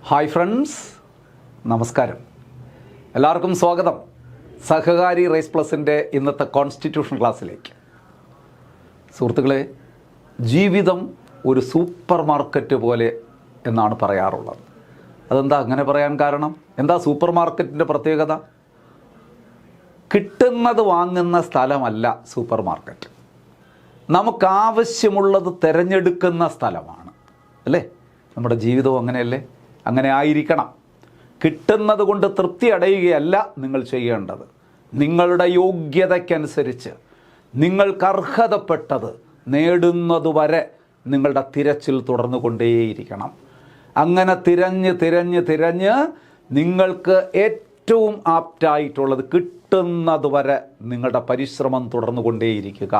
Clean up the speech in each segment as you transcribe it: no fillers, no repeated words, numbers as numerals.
Hi friends, നമസ്കാരം. എല്ലാവർക്കും സ്വാഗതം സഹകാരി റേസ് പ്ലസിൻ്റെ ഇന്നത്തെ കോൺസ്റ്റിറ്റ്യൂഷൻ ക്ലാസ്സിലേക്ക്. സുഹൃത്തുക്കളെ, ജീവിതം ഒരു സൂപ്പർ മാർക്കറ്റ് പോലെ എന്നാണ് പറയാറുള്ളത്. അതെന്താ അങ്ങനെ പറയാൻ കാരണം? എന്താ സൂപ്പർ മാർക്കറ്റിൻ്റെ പ്രത്യേകത? കിട്ടുന്നത് വാങ്ങുന്ന സ്ഥലമല്ല സൂപ്പർ മാർക്കറ്റ്. നമുക്കാവശ്യമുള്ളത് തിരഞ്ഞെടുക്കുന്ന സ്ഥലമാണ്, അല്ലേ? നമ്മുടെ ജീവിതവും അങ്ങനെയല്ലേ? അങ്ങനെ ആയിരിക്കണം. കിട്ടുന്നത് കൊണ്ട് തൃപ്തി അടയുകയല്ല നിങ്ങൾ ചെയ്യേണ്ടത്. നിങ്ങളുടെ യോഗ്യതയ്ക്കനുസരിച്ച് നിങ്ങൾക്ക് അർഹതപ്പെട്ടത് നേടുന്നതുവരെ നിങ്ങളുടെ തിരച്ചിൽ തുടർന്നുകൊണ്ടേയിരിക്കണം. അങ്ങനെ തിരഞ്ഞ് നിങ്ങൾക്ക് ഏറ്റവും ആപ്റ്റായിട്ടുള്ളത് കിട്ടുന്നതുവരെ നിങ്ങളുടെ പരിശ്രമം തുടർന്നുകൊണ്ടേയിരിക്കുക.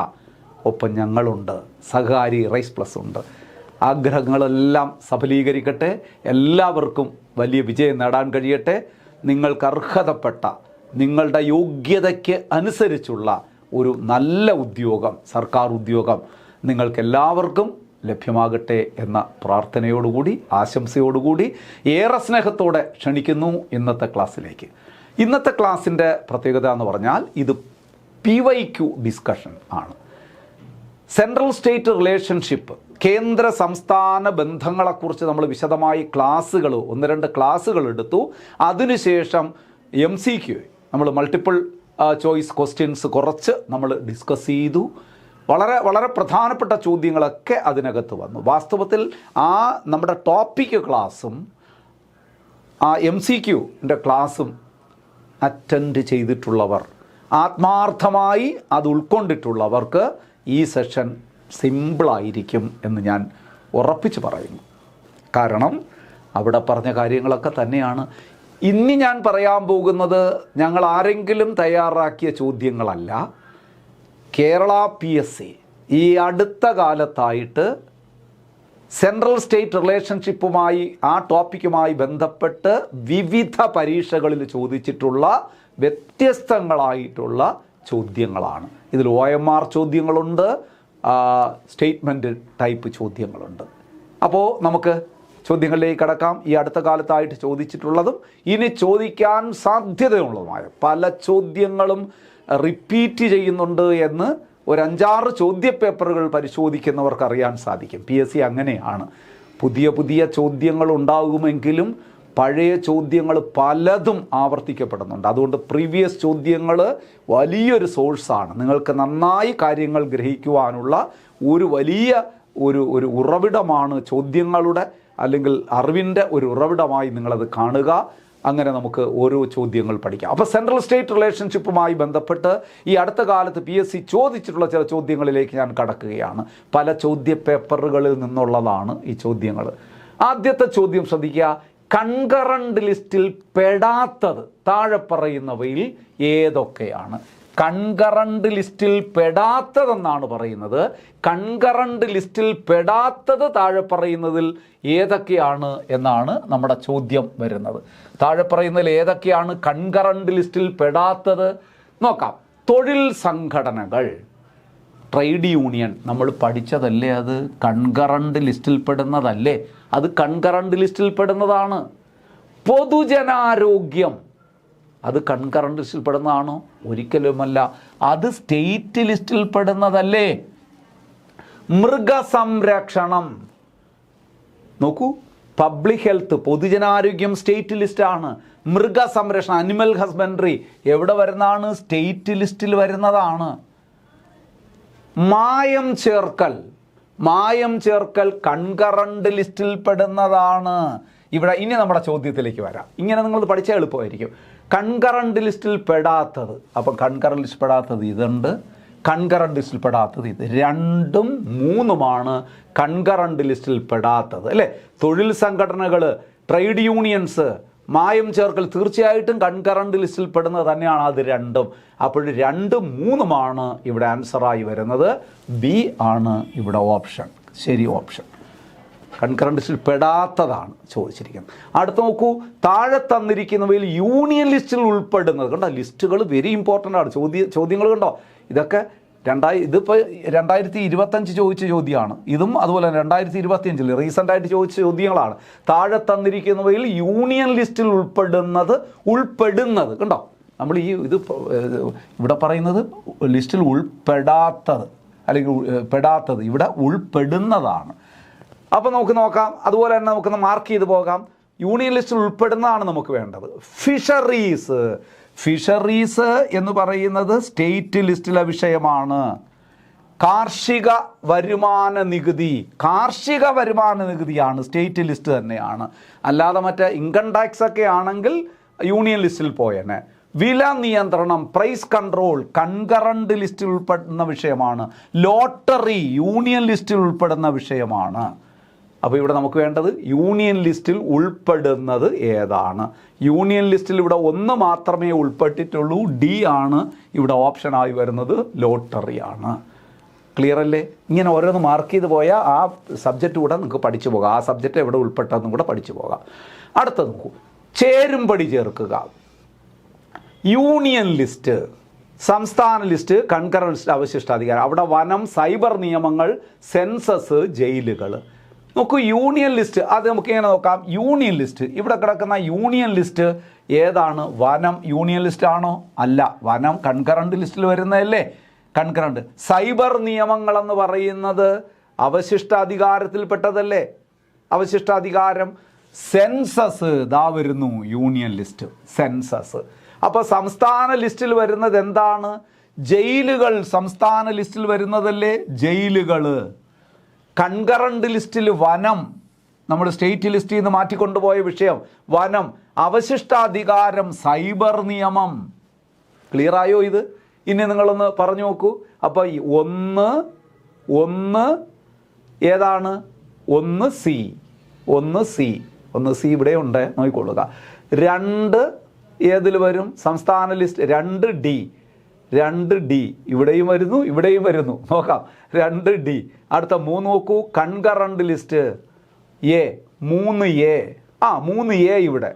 ഒപ്പം ഞങ്ങളുണ്ട്, സഹകാരി റേസ് പ്ലസ് ഉണ്ട്. ആഗ്രഹങ്ങളെല്ലാം സഫലീകരിക്കട്ടെ. എല്ലാവർക്കും വലിയ വിജയം നേടാൻ കഴിയട്ടെ. നിങ്ങൾക്ക് അർഹതപ്പെട്ട നിങ്ങളുടെ യോഗ്യതയ്ക്ക് അനുസരിച്ചുള്ള ഒരു നല്ല ഉദ്യോഗം, സർക്കാർ ഉദ്യോഗം നിങ്ങൾക്കെല്ലാവർക്കും ലഭ്യമാകട്ടെ എന്ന പ്രാർത്ഥനയോടുകൂടി, ആശംസയോടുകൂടി ഏറെ സ്നേഹത്തോടെ ക്ഷണിക്കുന്നു ഇന്നത്തെ ക്ലാസ്സിലേക്ക്. ഇന്നത്തെ ക്ലാസ്സിൻ്റെ പ്രത്യേകത എന്ന് പറഞ്ഞാൽ ഇത് PYQ ഡിസ്കഷൻ ആണ്. സെൻട്രൽ സ്റ്റേറ്റ് റിലേഷൻഷിപ്പ്, കേന്ദ്ര സംസ്ഥാന ബന്ധങ്ങളെക്കുറിച്ച് നമ്മൾ വിശദമായി ഒന്ന് രണ്ട് ക്ലാസ്സുകൾ എടുത്തു. അതിനുശേഷം MCQ, നമ്മൾ മൾട്ടിപ്പിൾ ചോയ്സ് ക്വസ്റ്റ്യൻസ് കുറച്ച് നമ്മൾ ഡിസ്കസ് ചെയ്തു. വളരെ വളരെ പ്രധാനപ്പെട്ട ചോദ്യങ്ങളൊക്കെ അതിനകത്ത് വന്നു. വാസ്തവത്തിൽ നമ്മുടെ ടോപ്പിക് ക്ലാസ്സും MCQൻ്റെ ക്ലാസ്സും അറ്റൻഡ് ചെയ്തിട്ടുള്ളവർ, ആത്മാർത്ഥമായി അത് ഉൾക്കൊണ്ടിട്ടുള്ളവർക്ക് ഈ സെഷൻ സിമ്പിളായിരിക്കും എന്ന് ഞാൻ ഉറപ്പിച്ച് പറയുന്നു. കാരണം അവിടെ പറഞ്ഞ കാര്യങ്ങളൊക്കെ തന്നെയാണ് ഇനി ഞാൻ പറയാൻ പോകുന്നത്. ഞങ്ങൾ ആരെങ്കിലും തയ്യാറാക്കിയ ചോദ്യങ്ങളല്ല. കേരള PSC ഈ അടുത്ത കാലത്തായിട്ട് സെൻട്രൽ സ്റ്റേറ്റ് റിലേഷൻഷിപ്പുമായി, ആ ടോപ്പിക്കുമായി ബന്ധപ്പെട്ട് വിവിധ പരീക്ഷകളിൽ ചോദിച്ചിട്ടുള്ള വ്യത്യസ്തങ്ങളായിട്ടുള്ള ചോദ്യങ്ങളാണ്. ഇതിൽ OMR ചോദ്യങ്ങളുണ്ട്, സ്റ്റേറ്റ്മെൻറ്റ് ടൈപ്പ് ചോദ്യങ്ങളുണ്ട്. അപ്പോൾ നമുക്ക് ചോദ്യങ്ങളിലേക്ക് കടക്കാം. ഈ അടുത്ത കാലത്തായിട്ട് ചോദിച്ചിട്ടുള്ളതും ഇനി ചോദിക്കാൻ സാധ്യതയുള്ളതുമായ പല ചോദ്യങ്ങളും റിപ്പീറ്റ് ചെയ്യുന്നുണ്ട് എന്ന് ഒരു 5-6 ചോദ്യപേപ്പറുകൾ പരിശോധിക്കുന്നവർക്ക് അറിയാൻ സാധിക്കും. PSC അങ്ങനെയാണ്. പുതിയ ചോദ്യങ്ങൾ ഉണ്ടാകുമെങ്കിലും പഴയ ചോദ്യങ്ങൾ പലതും ആവർത്തിക്കപ്പെടുന്നുണ്ട്. അതുകൊണ്ട് പ്രീവിയസ് ചോദ്യങ്ങൾ വലിയൊരു സോഴ്സാണ്. നിങ്ങൾക്ക് നന്നായി കാര്യങ്ങൾ ഗ്രഹിക്കുവാനുള്ള ഒരു വലിയ ഒരു ഉറവിടമാണ് ചോദ്യങ്ങളുടെ, അല്ലെങ്കിൽ അറിവിൻ്റെ ഒരു ഉറവിടമായി നിങ്ങളത് കാണുക. അങ്ങനെ നമുക്ക് ഓരോ ചോദ്യങ്ങൾ പഠിക്കാം. അപ്പോൾ സെൻട്രൽ സ്റ്റേറ്റ് റിലേഷൻഷിപ്പുമായി ബന്ധപ്പെട്ട് ഈ അടുത്ത കാലത്ത് PSC ചോദിച്ചിട്ടുള്ള ചില ചോദ്യങ്ങളിലേക്ക് ഞാൻ കടക്കുകയാണ്. പല ചോദ്യപേപ്പറുകളിൽ നിന്നുള്ളതാണ് ഈ ചോദ്യങ്ങൾ. ആദ്യത്തെ ചോദ്യം ശ്രദ്ധിക്കുക. കൺകറന്റ് ലിസ്റ്റിൽ പെടാത്തത് താഴെ പറയുന്നവയിൽ ഏതൊക്കെയാണ്? കൺകറന്റ് ലിസ്റ്റിൽ പെടാത്തതെന്നാണ് പറയുന്നത്. കൺകറന്റ് ലിസ്റ്റിൽ പെടാത്തത് താഴെ പറയുന്നതിൽ ഏതൊക്കെയാണ് എന്നാണ് നമ്മുടെ ചോദ്യം വരുന്നത്. താഴെ പറയുന്നതിൽ ഏതൊക്കെയാണ് കൺകറന്റ് ലിസ്റ്റിൽ പെടാത്തത്? നോക്കാം. തൊഴിൽ സംഘടനകൾ, ട്രേഡ് യൂണിയൻ, നമ്മൾ പഠിച്ചതല്ലേ? അത് കൺകറന്റ് ലിസ്റ്റിൽ പെടുന്നതല്ലേ? അത് കൺകറന്റ് ലിസ്റ്റിൽ പെടുന്നതാണ്. പൊതുജനാരോഗ്യം, അത് കൺകറന്റ് ലിസ്റ്റിൽ പെടുന്നതാണോ? ഒരിക്കലുമല്ല. അത് സ്റ്റേറ്റ് ലിസ്റ്റിൽ പെടുന്നതല്ലേ? മൃഗസംരക്ഷണം നോക്കൂ. പബ്ലിക് ഹെൽത്ത്, പൊതുജനാരോഗ്യം സ്റ്റേറ്റ് ലിസ്റ്റാണ്. മൃഗസംരക്ഷണം, അനിമൽ ഹസ്ബൻഡറി എവിടെ വരുന്നതാണ്? സ്റ്റേറ്റ് ലിസ്റ്റിൽ വരുന്നതാണ്. മായം ചേർക്കൽ കൺകറന്റ് ലിസ്റ്റിൽ പെടുന്നതാണ്. ഇനി നമ്മുടെ ചോദ്യത്തിലേക്ക് വരാം. ഇങ്ങനെ നിങ്ങൾ പഠിച്ചാൽ എളുപ്പമായിരിക്കും. കൺകറന്റ് ലിസ്റ്റിൽ പെടാത്തത്, അപ്പം കൺകറന്റ് ലിസ്റ്റിൽ പെടാത്തത് ഇതുണ്ട്, കൺകറന്റ് ലിസ്റ്റിൽ പെടാത്തത് ഇത്. 2ഉം 3ഉമാണ് കൺകറന്റ് ലിസ്റ്റിൽ പെടാത്തത്, അല്ലേ? തൊഴിൽ സംഘടനകൾ, ട്രേഡ് യൂണിയൻസ്, മായം ചേർക്കൽ തീർച്ചയായിട്ടും കൺകറന്റ് ലിസ്റ്റിൽ പെടുന്നത് തന്നെയാണ്. അത് 2ഉം. അപ്പോൾ 2ഉം 3ഉമാണ് ഇവിടെ ആൻസറായി വരുന്നത്. B ആണ് ഇവിടെ ഓപ്ഷൻ, ശരി ഓപ്ഷൻ. കൺകറന്റ് ലിസ്റ്റിൽ പെടാത്തതാണ് ചോദിച്ചിരിക്കുന്നത്. അടുത്ത് നോക്കൂ. താഴെ തന്നിരിക്കുന്നവയിൽ യൂണിയൻ ലിസ്റ്റിൽ ഉൾപ്പെടുന്നത് കണ്ടോ? ലിസ്റ്റുകൾ വെരി ഇമ്പോർട്ടൻ്റ് ആണ്. ചോദ്യങ്ങൾ കണ്ടോ? ഇതൊക്കെ ഇതിപ്പോൾ 2025 ചോദിച്ച ചോദ്യമാണ്. ഇതും അതുപോലെ തന്നെ 2025 റീസെൻ്റായിട്ട് ചോദിച്ച ചോദ്യങ്ങളാണ്. താഴെ തന്നിരിക്കുന്നവയിൽ യൂണിയൻ ലിസ്റ്റിൽ ഉൾപ്പെടുന്നത് കണ്ടോ, നമ്മൾ ഇത് ഇവിടെ പറയുന്നത് ലിസ്റ്റിൽ ഉൾപ്പെടാത്തത് അല്ലെങ്കിൽ പെടാത്തത്, ഇവിടെ ഉൾപ്പെടുന്നതാണ്. അപ്പോൾ നമുക്ക് നോക്കാം. അതുപോലെ തന്നെ നമുക്കൊന്ന് മാർക്ക് ചെയ്ത് പോകാം. യൂണിയൻ ലിസ്റ്റിൽ ഉൾപ്പെടുന്നതാണ് നമുക്ക് വേണ്ടത്. ഫിഷറീസ് എന്ന് പറയുന്നത് സ്റ്റേറ്റ് ലിസ്റ്റിലെ വിഷയമാണ്. കാർഷിക വരുമാന നികുതിയാണ്, സ്റ്റേറ്റ് ലിസ്റ്റ് തന്നെയാണ്. അല്ലാതെ മറ്റേ ഇൻകം ടാക്സ് ഒക്കെ ആണെങ്കിൽ യൂണിയൻ ലിസ്റ്റിൽ പോയേനെ. വില നിയന്ത്രണം, പ്രൈസ് കൺട്രോൾ കൺകറന്റ് ലിസ്റ്റിൽ ഉൾപ്പെടുന്ന വിഷയമാണ്. ലോട്ടറി യൂണിയൻ ലിസ്റ്റിൽ ഉൾപ്പെടുന്ന വിഷയമാണ്. അപ്പോൾ ഇവിടെ നമുക്ക് വേണ്ടത് യൂണിയൻ ലിസ്റ്റിൽ ഉൾപ്പെടുന്നത് ഏതാണ്. യൂണിയൻ ലിസ്റ്റിൽ ഇവിടെ ഒന്ന് മാത്രമേ ഉൾപ്പെട്ടിട്ടുള്ളൂ, ഡി ആണ് ഇവിടെ ഓപ്ഷനായി വരുന്നത്, ലോട്ടറിയാണ്. ക്ലിയർ അല്ലേ? ഇങ്ങനെ ഓരോന്ന് മാർക്ക് ചെയ്ത് പോയാൽ ആ സബ്ജക്റ്റ് കൂടെ നിങ്ങൾക്ക് പഠിച്ചു പോകാം. ആ സബ്ജക്റ്റ് എവിടെ ഉൾപ്പെട്ടതെന്നും കൂടെ പഠിച്ചു പോകാം. അടുത്തത് നോക്കൂ, ചേരുംപടി ചേർക്കുക. യൂണിയൻ ലിസ്റ്റ്, സംസ്ഥാന ലിസ്റ്റ്, കൺകറന്റ് ലിസ്റ്റ്, അവശിഷ്ടാധികാരം. അവിടെ വനം, സൈബർ നിയമങ്ങൾ, സെൻസസ്, ജയിലുകൾ. നോക്കൂ, യൂണിയൻ ലിസ്റ്റ് അത് നമുക്ക് ഇങ്ങനെ നോക്കാം. യൂണിയൻ ലിസ്റ്റ്, ഇവിടെ കിടക്കുന്ന യൂണിയൻ ലിസ്റ്റ് ഏതാണ്? വനം യൂണിയൻ ലിസ്റ്റ് ആണോ? അല്ല, വനം കൺകറന്റ് ലിസ്റ്റിൽ വരുന്നതല്ലേ, കൺകറന്റ്. സൈബർ നിയമങ്ങളെന്ന് പറയുന്നത് അവശിഷ്ടാധികാരത്തിൽപ്പെട്ടതല്ലേ, അവശിഷ്ടാധികാരം. സെൻസസ് ദാ വരുന്നു, യൂണിയൻ ലിസ്റ്റ്, സെൻസസ്. അപ്പോൾ സംസ്ഥാന ലിസ്റ്റിൽ വരുന്നത് എന്താണ്? ജയിലുകൾ സംസ്ഥാന ലിസ്റ്റിൽ വരുന്നതല്ലേ, ജയിലുകൾ. കൺകറന്റ് ലിസ്റ്റിൽ വനം, നമ്മൾ സ്റ്റേറ്റ് ലിസ്റ്റിൽ നിന്ന് മാറ്റിക്കൊണ്ടുപോയ വിഷയം വനം. അവശിഷ്ടാധികാരം സൈബർ നിയമം. ക്ലിയർ ആയോ ഇത്? ഇനി നിങ്ങളൊന്ന് പറഞ്ഞു നോക്കൂ. അപ്പോൾ ഒന്ന് ഏതാണ്? ഒന്ന് സി ഇവിടെ ഉണ്ട്, നോക്കിക്കൊള്ളുക. 2 ഏതിൽ വരും? സംസ്ഥാന ലിസ്റ്റ്. 2D ഇവിടെയും വരുന്നു നോക്കാം. 2D. അടുത്ത 3 നോക്കൂ, കൺകറന്റ് ലിസ്റ്റ് എ, 3A ഇവിടെ,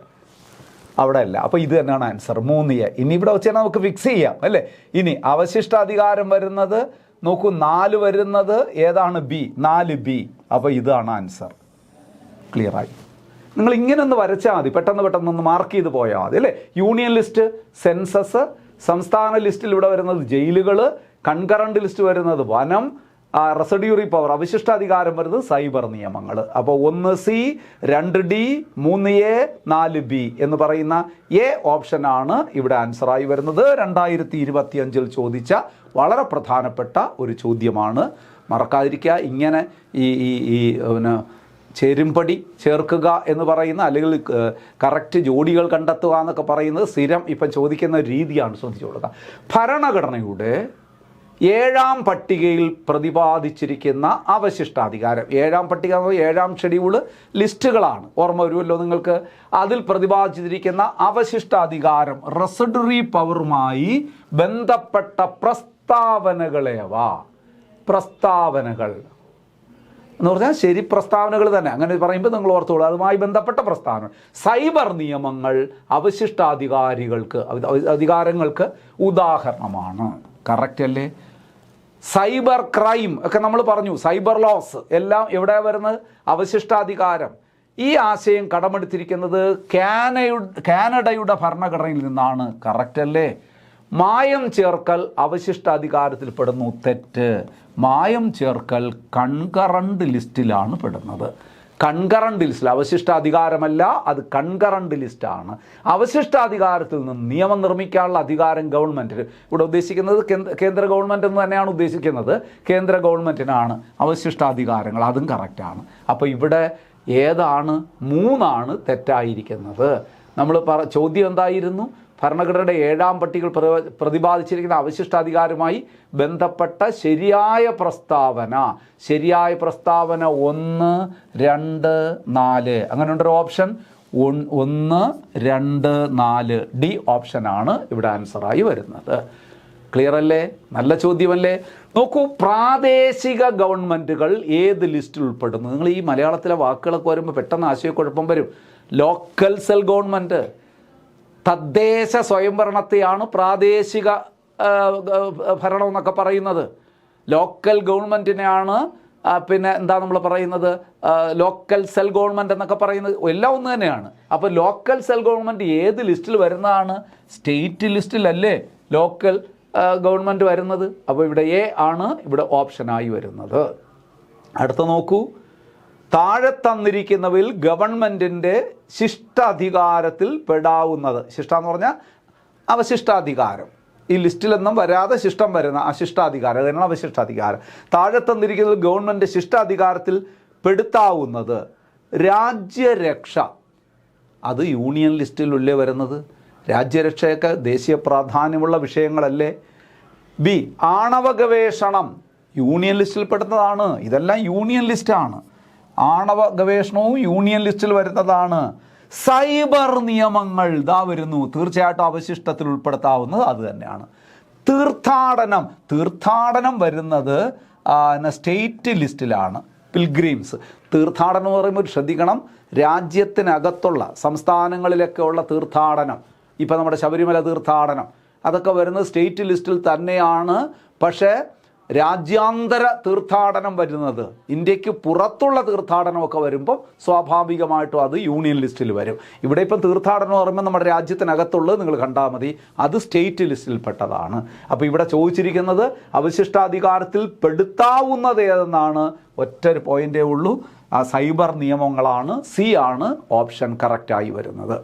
അവിടെ അല്ല. അപ്പോൾ ഇത് തന്നെയാണ് ആൻസർ, 3A. ഇനി ഇവിടെ വെച്ചാൽ നമുക്ക് ഫിക്സ് ചെയ്യാം അല്ലേ. ഇനി അവശിഷ്ടാധികാരം വരുന്നത് നോക്കൂ, 4 വരുന്നത് ഏതാണ്? B, 4B. അപ്പോൾ ഇതാണ് ആൻസർ. ക്ലിയറായി? നിങ്ങൾ ഇങ്ങനെ ഒന്ന് വരച്ചാൽ മതി, പെട്ടെന്ന് മാർക്ക് ചെയ്ത് പോയാൽ മതി അല്ലേ. Union list, census. സംസ്ഥാന ലിസ്റ്റിൽ ഇവിടെ വരുന്നത് ജയിലുകൾ. കൺകറന്റ് ലിസ്റ്റ് വരുന്നത് വനം. റെസിഡ്യൂറി പവർ, അവശിഷ്ടാധികാരം വരുന്നത് സൈബർ നിയമങ്ങൾ. അപ്പോൾ 1C, 2D, 3A, 4B എന്ന് പറയുന്ന എ ഓപ്ഷനാണ് ഇവിടെ ആൻസറായി വരുന്നത്. 2025 ചോദിച്ച വളരെ പ്രധാനപ്പെട്ട ഒരു ചോദ്യമാണ്, മറക്കാതിരിക്കുക. ഇങ്ങനെ ഈ ചേരുംപടി ചേർക്കുക എന്ന് പറയുന്ന, അല്ലെങ്കിൽ കറക്റ്റ് ജോഡികൾ കണ്ടെത്തുക എന്നൊക്കെ പറയുന്നത് സ്ഥിരം ഇപ്പം ചോദിക്കുന്ന രീതിയാണ്, ശ്രദ്ധിച്ചു കൊടുക്കുക. ഭരണഘടനയുടെ 7ാം പട്ടികയിൽ പ്രതിപാദിച്ചിരിക്കുന്ന അവശിഷ്ടാധികാരം, 7ാം പട്ടിക 7ാം ഷെഡ്യൂള് ലിസ്റ്റുകളാണ്, ഓർമ്മ വരുമല്ലോ നിങ്ങൾക്ക്. അതിൽ പ്രതിപാദിച്ചിരിക്കുന്ന അവശിഷ്ടാധികാരം, റെസിഡ്യൂറി പവറുമായി ബന്ധപ്പെട്ട പ്രസ്താവനകൾ എന്ന് പറഞ്ഞാൽ ശരി പ്രസ്താവനകൾ തന്നെ, അങ്ങനെ പറയുമ്പോൾ നിങ്ങൾ ഓർത്തോളൂ, അതുമായി ബന്ധപ്പെട്ട പ്രസ്താവന. സൈബർ നിയമങ്ങൾ അധികാരങ്ങൾക്ക് ഉദാഹരണമാണ്. കറക്റ്റ് അല്ലേ? സൈബർ ക്രൈം ഒക്കെ നമ്മൾ പറഞ്ഞു, സൈബർ ലോസ് എല്ലാം എവിടെ വരുന്നത്? അവശിഷ്ടാധികാരം. ഈ ആശയം കടമെടുത്തിരിക്കുന്നത് കാനഡയുടെ ഭരണഘടനയിൽ നിന്നാണ്. കറക്റ്റ് അല്ലേ? മായം ചേർക്കൽ അവശിഷ്ടാധികാരത്തിൽ പെടുന്നു. തെറ്റ്. മായം ചേർക്കൽ കൺകറന്റ് ലിസ്റ്റിലാണ് പെടുന്നത്. കൺകറന്റ് ലിസ്റ്റിൽ, അവശിഷ്ടാധികാരമല്ല, അത് കൺകറന്റ് ലിസ്റ്റാണ്. അവശിഷ്ടാധികാരത്തിൽ നിന്ന് നിയമം നിർമ്മിക്കാനുള്ള അധികാരം ഗവൺമെൻറ്റിന്. ഇവിടെ ഉദ്ദേശിക്കുന്നത് കേന്ദ്ര ഗവൺമെൻറ് എന്ന് തന്നെയാണ് ഉദ്ദേശിക്കുന്നത്. കേന്ദ്ര ഗവൺമെൻറ്റിനാണ് അവശിഷ്ടാധികാരങ്ങൾ, അതും കറക്റ്റാണ്. അപ്പോൾ ഇവിടെ ഏതാണ്? 3 തെറ്റായിരിക്കുന്നത്. നമ്മൾ ചോദ്യം എന്തായിരുന്നു? ഭരണഘടനയുടെ 7ാം പട്ടികയിൽ പ്രതിപാദിച്ചിരിക്കുന്ന അവശിഷ്ടാധികാരവുമായി ബന്ധപ്പെട്ട ശരിയായ പ്രസ്താവന 1, 2, 4 അങ്ങനെ ഉണ്ടൊരു ഓപ്ഷൻ. 1, 2, 4 ഡി ഓപ്ഷനാണ് ഇവിടെ ആൻസറായി വരുന്നത്. ക്ലിയർ അല്ലേ? നല്ല ചോദ്യമല്ലേ? നോക്കൂ, പ്രാദേശിക ഗവൺമെൻറ്റുകൾ ഏത് ലിസ്റ്റിൽ ഉൾപ്പെടുന്നു? നിങ്ങൾ ഈ മലയാളത്തിലെ വാക്കുകളൊക്കെ വരുമ്പോൾ പെട്ടെന്ന് ആശയക്കുഴപ്പം വരും. ലോക്കൽ സെൽ ഗവൺമെൻറ്, തദ്ദേശ സ്വയംഭരണത്തെയാണ് പ്രാദേശിക ഭരണം എന്നൊക്കെ പറയുന്നത്. ലോക്കൽ ഗവൺമെൻറ്റിനെയാണ് പിന്നെ എന്താ നമ്മൾ പറയുന്നത്, ലോക്കൽ സെൽ ഗവൺമെൻറ് എന്നൊക്കെ പറയുന്നത് എല്ലാം ഒന്ന് തന്നെയാണ്. അപ്പോൾ ലോക്കൽ സെൽ ഗവൺമെൻറ് ഏത് ലിസ്റ്റിൽ വരുന്നതാണ്? സ്റ്റേറ്റ് ലിസ്റ്റിലല്ലേ ലോക്കൽ ഗവൺമെൻറ് വരുന്നത്. അപ്പോൾ ഇവിടെ എ ആണ് ഇവിടെ ഓപ്ഷനായി വരുന്നത്. അടുത്ത നോക്കൂ, താഴെ തന്നിരിക്കുന്നവയിൽ ഗവൺമെൻറ്റിൻ്റെ ശിഷ്ടാധികാരത്തിൽ പെടാവുന്നത്. ശിഷ്ട എന്ന് പറഞ്ഞാൽ അവശിഷ്ടാധികാരം, ഈ ലിസ്റ്റിലൊന്നും വരാതെ ശിഷ്ടം വരുന്ന അശിഷ്ടാധികാരം, അതിനാണ് അവശിഷ്ടാധികാരം. താഴെ തന്നിരിക്കുന്നത് ഗവൺമെൻറ് ശിഷ്ടാധികാരത്തിൽ പെടുത്താവുന്നത്. രാജ്യരക്ഷ, അത് യൂണിയൻ ലിസ്റ്റിലല്ലേ വരുന്നത്? രാജ്യരക്ഷയൊക്കെ ദേശീയ പ്രാധാന്യമുള്ള വിഷയങ്ങളല്ലേ? ബി, ആണവ ഗവേഷണം യൂണിയൻ ലിസ്റ്റിൽ പെടുന്നതാണ്. ഇതെല്ലാം യൂണിയൻ ലിസ്റ്റാണ്. ആണവ ഗവേഷണവും യൂണിയൻ ലിസ്റ്റിൽ വരുന്നതാണ്. സൈബർ നിയമങ്ങൾ ഇതാ വരുന്നു, തീർച്ചയായിട്ടും അവശിഷ്ടത്തിൽ ഉൾപ്പെടുത്താവുന്നത് അത് തന്നെയാണ്. തീർത്ഥാടനം വരുന്നത് സ്റ്റേറ്റ് ലിസ്റ്റിലാണ്. പിൽഗ്രീംസ്, തീർത്ഥാടനം എന്ന് പറയുമ്പോൾ ശ്രദ്ധിക്കണം, രാജ്യത്തിനകത്തുള്ള സംസ്ഥാനങ്ങളിലൊക്കെ ഉള്ള തീർത്ഥാടനം, ഇപ്പം നമ്മുടെ ശബരിമല തീർത്ഥാടനം അതൊക്കെ വരുന്നത് സ്റ്റേറ്റ് ലിസ്റ്റിൽ തന്നെയാണ്. പക്ഷേ രാജ്യാന്തര തീർത്ഥാടനം വരുന്നത്, ഇന്ത്യക്ക് പുറത്തുള്ള തീർത്ഥാടനമൊക്കെ വരുമ്പോൾ സ്വാഭാവികമായിട്ടും അത് യൂണിയൻ ലിസ്റ്റിൽ വരും. ഇവിടെ ഇപ്പം തീർത്ഥാടനം പറയുമ്പോൾ നമ്മുടെ രാജ്യത്തിനകത്തുള്ളത് നിങ്ങൾ കണ്ടാൽ മതി, അത് സ്റ്റേറ്റ് ലിസ്റ്റിൽ പെട്ടതാണ്. അപ്പോൾ ഇവിടെ ചോദിച്ചിരിക്കുന്നത് അവശിഷ്ടാധികാരത്തിൽ പെടുത്താവുന്നത് ഏതെന്നാണ്. ഒറ്റൊരു പോയിൻ്റേ ഉള്ളൂ, ആ സൈബർ നിയമങ്ങളാണ്. സി ആണ് ഓപ്ഷൻ കറക്റ്റായി വരുന്നത്.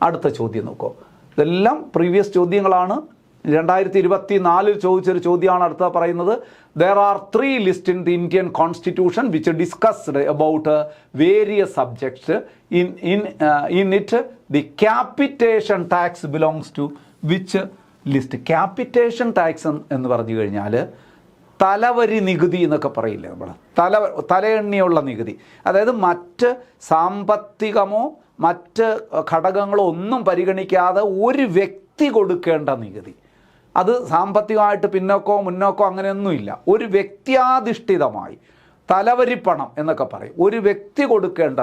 അടുത്ത ചോദ്യം നോക്കൂ, ഇതെല്ലാം പ്രീവിയസ് ചോദ്യങ്ങളാണ്. 2024 ചോദിച്ചൊരു ചോദ്യമാണ് അടുത്ത പറയുന്നത്. There are 3 lists in the Indian Constitution which discussed about various subjects. In it, the capitation tax belongs to which list? Capitation tax എന്ന് പറഞ്ഞു കഴിഞ്ഞാൽ തലവരി നികുതി എന്നൊക്കെ പറയില്ലേ നമ്മൾ, തലയെണ്ണിയുള്ള നികുതി. അതായത് മറ്റ് സാമ്പത്തികമോ മറ്റ് ഘടകങ്ങളോ ഒന്നും പരിഗണിക്കാതെ ഒരു വ്യക്തി കൊടുക്കേണ്ട നികുതി. അത് സാമ്പത്തികമായിട്ട് പിന്നോക്കോ മുന്നോക്കോ അങ്ങനെയൊന്നുമില്ല, ഒരു വ്യക്തിയാധിഷ്ഠിതമായി തലവരിപ്പണം എന്നൊക്കെ പറയും, ഒരു വ്യക്തി കൊടുക്കേണ്ട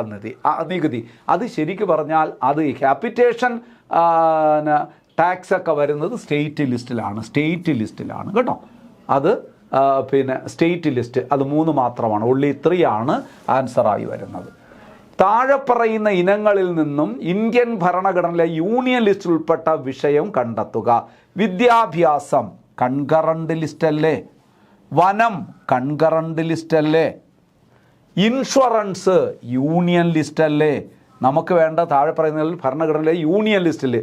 നികുതി. അത് ശരിക്കും പറഞ്ഞാൽ അത് ഈ ക്യാപിറ്റേഷൻ ടാക്സ് ഒക്കെ വരുന്നത് സ്റ്റേറ്റ് ലിസ്റ്റിലാണ് കേട്ടോ. അത് പിന്നെ സ്റ്റേറ്റ് ലിസ്റ്റ് അത് 3 മാത്രമാണ്, only 3 ആണ് ആൻസറായി വരുന്നത്. താഴെ പറയുന്ന ഇനങ്ങളിൽ നിന്നും ഇന്ത്യൻ ഭരണഘടനയിലെ യൂണിയൻ ലിസ്റ്റിൽ ഉൾപ്പെട്ട വിഷയം കണ്ടെത്തുക. വിദ്യാഭ്യാസം കൺകറന്റ് ലിസ്റ്റ് അല്ലേ? വനം കൺകറന്റ് ലിസ്റ്റ് അല്ലേ? ഇൻഷുറൻസ് യൂണിയൻ ലിസ്റ്റ് അല്ലേ? നമുക്ക് വേണ്ട താഴെ പറയുന്നതിൽ ഭരണഘടനയിലെ യൂണിയൻ ലിസ്റ്റിൽ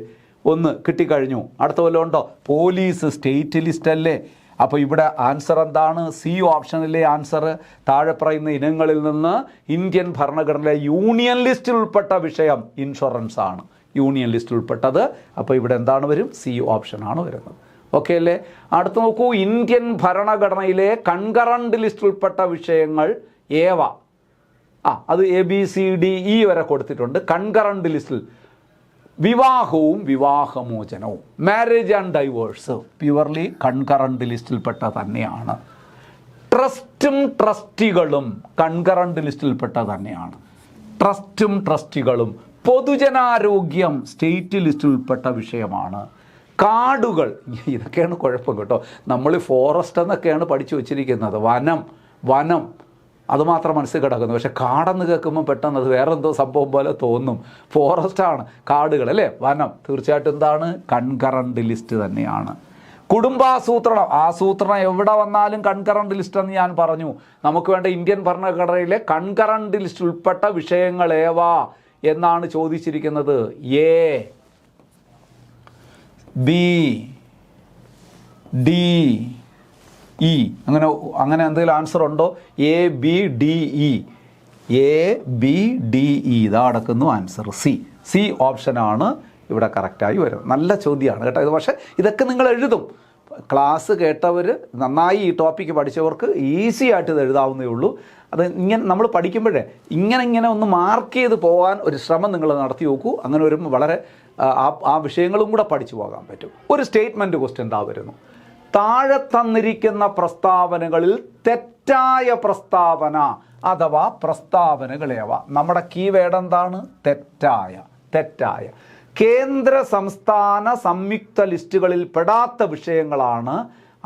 ഒന്ന് കിട്ടിക്കഴിഞ്ഞു. അടുത്ത വല്ലതും ഉണ്ടോ? പോലീസ് സ്റ്റേറ്റ് ലിസ്റ്റ് അല്ലേ? അപ്പോൾ ഇവിടെ ആൻസർ എന്താണ്? സി ഓപ്ഷനിലെ ആൻസർ. താഴെ പറയുന്ന ഇനങ്ങളിൽ നിന്ന് ഇന്ത്യൻ ഭരണഘടനയിലെ യൂണിയൻ ലിസ്റ്റിൽ ഉൾപ്പെട്ട വിഷയം ഇൻഷുറൻസ് ആണ്, യൂണിയൻ ലിസ്റ്റിൽ ഉൾപ്പെട്ടത്. അപ്പോൾ ഇവിടെ എന്താണ് വരും? സി ഓപ്ഷനാണ് വരുന്നത്. ഓക്കെ അല്ലേ? അടുത്ത് നോക്കൂ, ഇന്ത്യൻ ഭരണഘടനയിലെ കൺകറന്റ് ലിസ്റ്റിൽ ഉൾപ്പെട്ട വിഷയങ്ങൾ ഏവ? അത് ABCDE വരെ കൊടുത്തിട്ടുണ്ട്. കൺകറന്റ് ലിസ്റ്റിൽ വിവാഹവും വിവാഹമോചനവും, marriage and divorce purely concurrent ലിസ്റ്റിൽപ്പെട്ട തന്നെയാണ്. ട്രസ്റ്റും ട്രസ്റ്റികളും കൺകറന്റ് ലിസ്റ്റിൽപ്പെട്ട തന്നെയാണ്. ട്രസ്റ്റും ട്രസ്റ്റികളും. പൊതുജനാരോഗ്യം സ്റ്റേറ്റ് ലിസ്റ്റിൽപ്പെട്ട വിഷയമാണ്. കാടുകൾ, ഇതൊക്കെയാണ് കുഴപ്പം കേട്ടോ. നമ്മൾ ഫോറസ്റ്റ് എന്നൊക്കെയാണ് പഠിച്ചു വച്ചിരിക്കുന്നത്, വനം അതുമാത്രം മനസ്സിൽ കിടക്കുന്നു. പക്ഷെ കാടെന്ന് കേൾക്കുമ്പോൾ പെട്ടെന്ന് അത് വേറെ എന്തോ സംഭവം പോലെ തോന്നും. ഫോറസ്റ്റാണ്, കാടുകൾ അല്ലേ? വനം തീർച്ചയായിട്ടും എന്താണ്? കൺകറന്റ് ലിസ്റ്റ് തന്നെയാണ്. കുടുംബാസൂത്രണം, ആസൂത്രണം എവിടെ വന്നാലും കൺകറന്റ് ലിസ്റ്റ് എന്ന് ഞാൻ പറഞ്ഞു. നമുക്ക് വേണ്ട ഇന്ത്യൻ ഭരണഘടനയിലെ കൺകറന്റ് ലിസ്റ്റ് ഉൾപ്പെട്ട വിഷയങ്ങൾ ഏവാ എന്നാണ് ചോദിച്ചിരിക്കുന്നത്. A, B, D, E അങ്ങനെ എന്തെങ്കിലും ആൻസർ ഉണ്ടോ? ABDE ഇതാ അടക്കുന്നു ആൻസർ. സി ഓപ്ഷനാണ് ഇവിടെ കറക്റ്റായി വരും. നല്ല ചോദ്യമാണ് കേട്ടോ ഇത്. പക്ഷേ ഇതൊക്കെ നിങ്ങൾ എഴുതും. ക്ലാസ് കേട്ടവർ, നന്നായി ഈ ടോപ്പിക്ക് പഠിച്ചവർക്ക് ഈസി ആയിട്ട് ഇത് എഴുതാവുന്നേ ഉള്ളൂ. അത് ഇങ്ങനെ നമ്മൾ പഠിക്കുമ്പോഴേ ഇങ്ങനെ ഒന്ന് മാർക്ക് ചെയ്ത് പോകാൻ ഒരു ശ്രമം നിങ്ങൾ നടത്തി നോക്കൂ. അങ്ങനെ വരുമ്പോൾ വളരെ ആ വിഷയങ്ങളും കൂടെ പഠിച്ചു പോകാൻ പറ്റും. ഒരു സ്റ്റേറ്റ്മെൻറ്റ് ക്വസ്റ്റ്യൻ എന്താ വരുന്നു? താഴെ തന്നിരിക്കുന്ന പ്രസ്താവനകളിൽ തെറ്റായ പ്രസ്താവന അഥവാ പ്രസ്താവനകളേവ? നമ്മുടെ കീവേഡ് എന്താണ്? തെറ്റായ. കേന്ദ്ര സംസ്ഥാന സംയുക്ത ലിസ്റ്റുകളിൽ പെടാത്ത വിഷയങ്ങളാണ്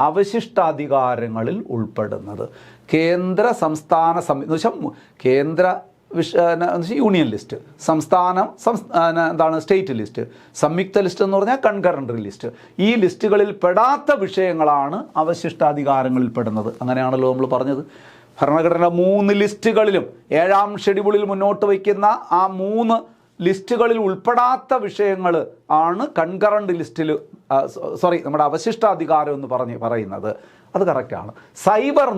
അവശിഷ്ടാധികാരങ്ങളിൽ ഉൾപ്പെടുന്നത്. കേന്ദ്ര സംസ്ഥാന കേന്ദ്ര യൂണിയൻ ലിസ്റ്റ്, എന്താണ് സ്റ്റേറ്റ് ലിസ്റ്റ്, സംയുക്ത ലിസ്റ്റ് എന്ന് പറഞ്ഞാൽ കൺകറൻറ്റ് ലിസ്റ്റ്. ഈ ലിസ്റ്റുകളിൽ പെടാത്ത വിഷയങ്ങളാണ് അവശിഷ്ടാധികാരങ്ങളിൽ പെടുന്നത്. അങ്ങനെയാണല്ലോ നമ്മൾ പറഞ്ഞത്. ഭരണഘടന 3 ലിസ്റ്റുകളിലും 7ാം ഷെഡ്യൂളിൽ മുന്നോട്ട് വയ്ക്കുന്ന ആ 3 ലിസ്റ്റുകളിൽ ഉൾപ്പെടാത്ത വിഷയങ്ങൾ ആണ് കൺകറൻറ്റ് ലിസ്റ്റിൽ നമ്മുടെ അവശിഷ്ടാധികാരം എന്ന് പറയുന്നത്. അത് കറക്റ്റാണ്. സൈബർ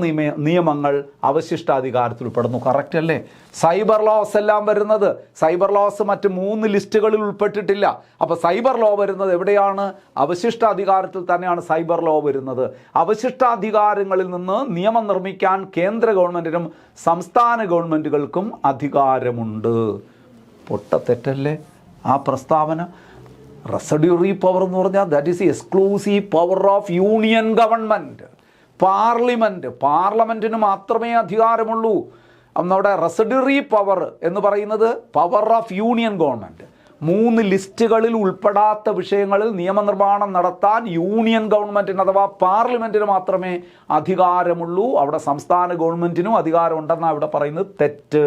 നിയമങ്ങൾ അവശിഷ്ടാധികാരത്തിൽ ഉൾപ്പെടുന്നു. കറക്റ്റ് അല്ലേ? സൈബർ ലോസ് എല്ലാം വരുന്നത്, സൈബർ ലോസ് മറ്റ് 3 ലിസ്റ്റുകളിൽ ഉൾപ്പെട്ടിട്ടില്ല. അപ്പോൾ സൈബർ ലോ വരുന്നത് എവിടെയാണ്? അവശിഷ്ടാധികാരത്തിൽ തന്നെയാണ് സൈബർ ലോ വരുന്നത്. അവശിഷ്ടാധികാരങ്ങളിൽ നിന്ന് നിയമം നിർമ്മിക്കാൻ കേന്ദ്ര ഗവൺമെൻറ്റിനും സംസ്ഥാന ഗവൺമെൻറ്റുകൾക്കും അധികാരമുണ്ട്. പൊട്ടത്തെറ്റല്ലേ ആ പ്രസ്താവന? റെസിഡ്യൂറി പവർ എന്ന് പറഞ്ഞാൽ that is exclusive power of union government. പാർലമെൻറ്റിന് മാത്രമേ അധികാരമുള്ളൂ. നമ്മുടെ റെസിഡ്യൂറി പവർ എന്ന് പറയുന്നത് പവർ ഓഫ് യൂണിയൻ ഗവൺമെൻറ്. 3 ലിസ്റ്റുകളിൽ ഉൾപ്പെടാത്ത വിഷയങ്ങളിൽ നിയമനിർമ്മാണം നടത്താൻ യൂണിയൻ ഗവൺമെൻറ്റിന് അഥവാ പാർലമെൻറ്റിന് മാത്രമേ അധികാരമുള്ളൂ. അവിടെ സംസ്ഥാന ഗവൺമെൻറ്റിനും അധികാരമുണ്ടെന്നാണ് ഇവിടെ പറയുന്നത്. തെറ്റ്.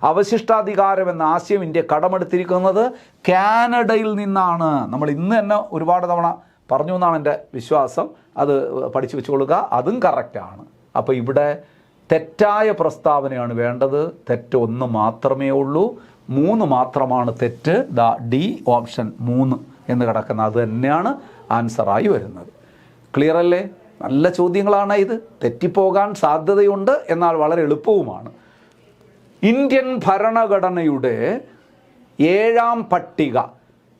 അവശിഷ്ടാധികാരം എന്ന ആശയം ഇന്ത്യ കടമെടുത്തിരിക്കുന്നത് കാനഡയിൽ നിന്നാണ്. നമ്മൾ ഇന്ന് തന്നെ ഒരുപാട് തവണ പറഞ്ഞു എന്നാണ് എൻ്റെ വിശ്വാസം. അത് പഠിച്ചു വെച്ചുകൊള്ളുക. അതും കറക്റ്റാണ്. അപ്പോൾ ഇവിടെ തെറ്റായ പ്രസ്താവനയാണ് വേണ്ടത്. തെറ്റ് 1 മാത്രമേ ഉള്ളൂ. 3 മാത്രമാണ് തെറ്റ്. ഡി ഓപ്ഷൻ 3 എന്ന് കിടക്കുന്നത്. അത് തന്നെയാണ് ആൻസറായി വരുന്നത്. ക്ലിയർ അല്ലേ? നല്ല ചോദ്യങ്ങളാണ് ഇത്. തെറ്റിപ്പോകാൻ സാധ്യതയുണ്ട്, എന്നാൽ വളരെ എളുപ്പവുമാണ്. ഇന്ത്യൻ ഭരണഘടനയുടെ 7ാം പട്ടിക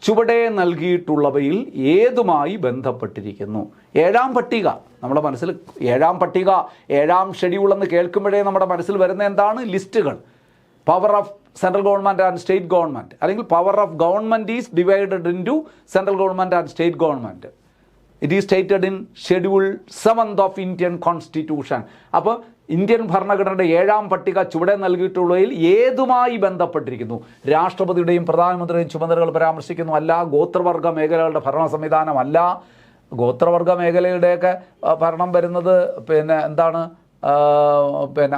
ചുവടെ നൽകിയിട്ടുള്ളവയിൽ ഏതുമായി ബന്ധപ്പെട്ടിരിക്കുന്നു? 7ാം പട്ടിക നമ്മുടെ മനസ്സിൽ, 7ാം പട്ടിക, 7ാം ഷെഡ്യൂൾ എന്ന് കേൾക്കുമ്പോഴേ നമ്മുടെ മനസ്സിൽ വരുന്ന എന്താണ്? ലിസ്റ്റുകൾ. Power of central government and state government, അല്ലെങ്കിൽ power of government is divided into central government and state government. It is stated in schedule 7th of Indian constitution. അപ്പോൾ ഇന്ത്യൻ ഭരണഘടനയുടെ 7ാം പട്ടിക ചുവടെ നൽകിയിട്ടുള്ളതിൽ ഏതുമായി ബന്ധപ്പെട്ടിരിക്കുന്നു? രാഷ്ട്രപതിയുടെയും പ്രധാനമന്ത്രിയുടെയും ചുമതലകൾ പരാമർശിക്കുന്നു അല്ല. ഗോത്രവർഗ മേഖലകളുടെ ഭരണ സംവിധാനമല്ല. ഗോത്രവർഗ മേഖലയുടെയൊക്കെ ഭരണം വരുന്നത് എന്താണ്?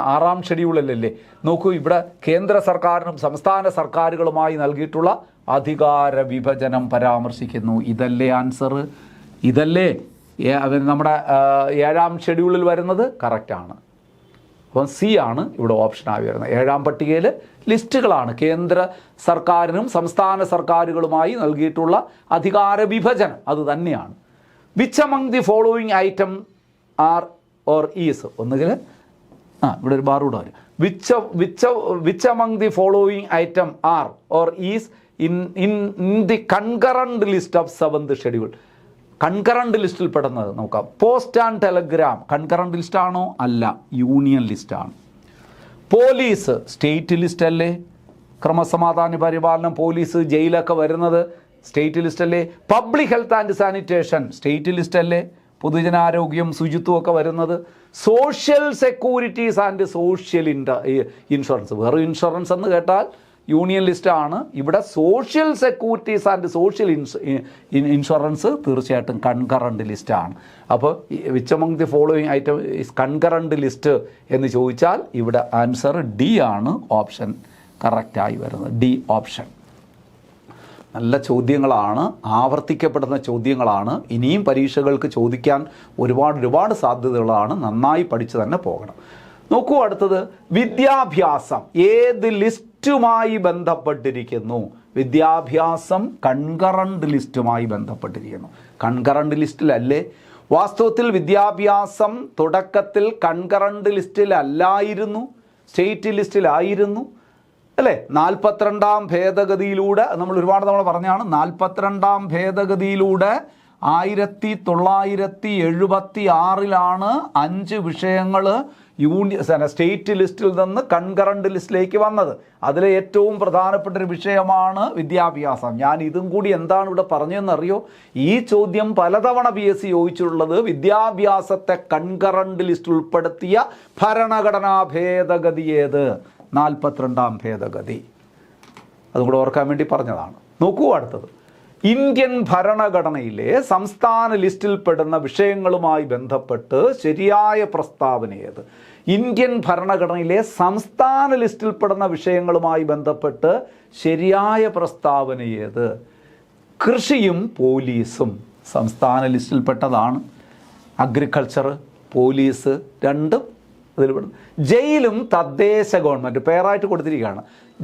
6ാം ഷെഡ്യൂളിലല്ലേ? നോക്കൂ, ഇവിടെ കേന്ദ്ര സർക്കാരിനും സംസ്ഥാന സർക്കാരുകളുമായി നൽകിയിട്ടുള്ള അധികാര വിഭജനം പരാമർശിക്കുന്നു. ഇതല്ലേ ആൻസർ? ഇതല്ലേ നമ്മുടെ 7ാം ഷെഡ്യൂളിൽ വരുന്നത്? കറക്റ്റാണ്. അപ്പം സി ആണ് ഇവിടെ ഓപ്ഷനായി വരുന്നത്. 7ാം പട്ടികയിൽ ലിസ്റ്റുകളാണ് കേന്ദ്ര സർക്കാരിനും സംസ്ഥാന സർക്കാരുകളുമായി നൽകിയിട്ടുള്ള അധികാര വിഭജനം. അത് തന്നെയാണ്. Which among the following item are or is? ഒന്നുകിൽ ഇവിടെ ഒരു ബാർ കൂടെ വരും. Which among the following item are or is in the concurrent list of 7th schedule? Concurrent ലിസ്റ്റിൽ പെടുന്നത് നോക്കാം. പോസ്റ്റ് ആൻഡ് ടെലഗ്രാം കൺകറൻറ്റ് ലിസ്റ്റാണോ? അല്ല, യൂണിയൻ ലിസ്റ്റാണ്. പോലീസ് സ്റ്റേറ്റ് ലിസ്റ്റ് അല്ലേ? ക്രമസമാധാന പരിപാലനം, പോലീസ്, ജയിലൊക്കെ വരുന്നത് സ്റ്റേറ്റ് ലിസ്റ്റ് അല്ലേ? Public health and sanitation state list അല്ലേ? പൊതുജനാരോഗ്യം, ശുചിത്വം ഒക്കെ വരുന്നത്. Social securities and social insurance, വെറും ഇൻഷുറൻസ് എന്ന് കേട്ടാൽ യൂണിയൻ ലിസ്റ്റാണ്. ഇവിടെ social securities and social insurance തീർച്ചയായിട്ടും കൺകറൻറ്റ് ലിസ്റ്റാണ്. അപ്പോൾ which among the following item is concurrent list എന്ന് ചോദിച്ചാൽ ഇവിടെ ആൻസർ ഡി ആണ് ഓപ്ഷൻ കറക്റ്റായി വരുന്നത്. D option. നല്ല ചോദ്യങ്ങളാണ്, ആവർത്തിക്കപ്പെടുന്ന ചോദ്യങ്ങളാണ്. ഇനിയും പരീക്ഷകൾക്ക് ചോദിക്കാൻ ഒരുപാട് സാധ്യതകളാണ്. നന്നായി പഠിച്ച് തന്നെ പോകണം. നോക്കൂ, അടുത്തത് വിദ്യാഭ്യാസം ഏത് ലിസ്റ്റുമായി ബന്ധപ്പെട്ടിരിക്കുന്നു? വിദ്യാഭ്യാസം കൺകറൻറ്റ് ലിസ്റ്റുമായി ബന്ധപ്പെട്ടിരിക്കുന്നു. കൺകറൻറ്റ് ലിസ്റ്റിലല്ലേ? വാസ്തവത്തിൽ വിദ്യാഭ്യാസം തുടക്കത്തിൽ കൺകറൻറ്റ് ലിസ്റ്റിലല്ലായിരുന്നു, സ്റ്റേറ്റ് ലിസ്റ്റിലായിരുന്നു അല്ലേ? 42ാം ഭേദഗതിയിലൂടെ നമ്മൾ ഒരുപാട് തവണ പറഞ്ഞാണ്. 42ാം ഭേദഗതിയിലൂടെ 1976 5 വിഷയങ്ങൾ സ്റ്റേറ്റ് ലിസ്റ്റിൽ നിന്ന് കൺകറൻറ്റ് ലിസ്റ്റിലേക്ക് വന്നത്. അതിലെ ഏറ്റവും പ്രധാനപ്പെട്ട ഒരു വിഷയമാണ് വിദ്യാഭ്യാസം. ഞാൻ ഇതും കൂടി എന്താണ് ഇവിടെ പറഞ്ഞതെന്നറിയോ? ഈ ചോദ്യം പലതവണ PSC ചോദിച്ചിട്ടുള്ളത് വിദ്യാഭ്യാസത്തെ കൺകറൻറ്റ് ലിസ്റ്റിൽ ഉൾപ്പെടുത്തിയ ഭരണഘടനാ ഭേദഗതി ഏത്? 42ാം ഭേദഗതി. അതും കൂടെ ഓർക്കാൻ വേണ്ടി പറഞ്ഞതാണ്. നോക്കൂ, അടുത്തത് ഇന്ത്യൻ ഭരണഘടനയിലെ സംസ്ഥാന ലിസ്റ്റിൽപ്പെടുന്ന വിഷയങ്ങളുമായി ബന്ധപ്പെട്ട് ശരിയായ പ്രസ്താവന ഏത്? ഇന്ത്യൻ ഭരണഘടനയിലെ സംസ്ഥാന ലിസ്റ്റിൽപ്പെടുന്ന വിഷയങ്ങളുമായി ബന്ധപ്പെട്ട് ശരിയായ പ്രസ്താവന ഏത്? കൃഷിയും പോലീസും സംസ്ഥാന ലിസ്റ്റിൽപ്പെട്ടതാണ്. അഗ്രികൾച്ചർ, പോലീസ് രണ്ടും അതിൽപ്പെടുന്നു. ജയിലും തദ്ദേശ ഗവൺമെൻറ് പേരായിട്ട് കൊടുത്തിരിക്കുകയാണ്.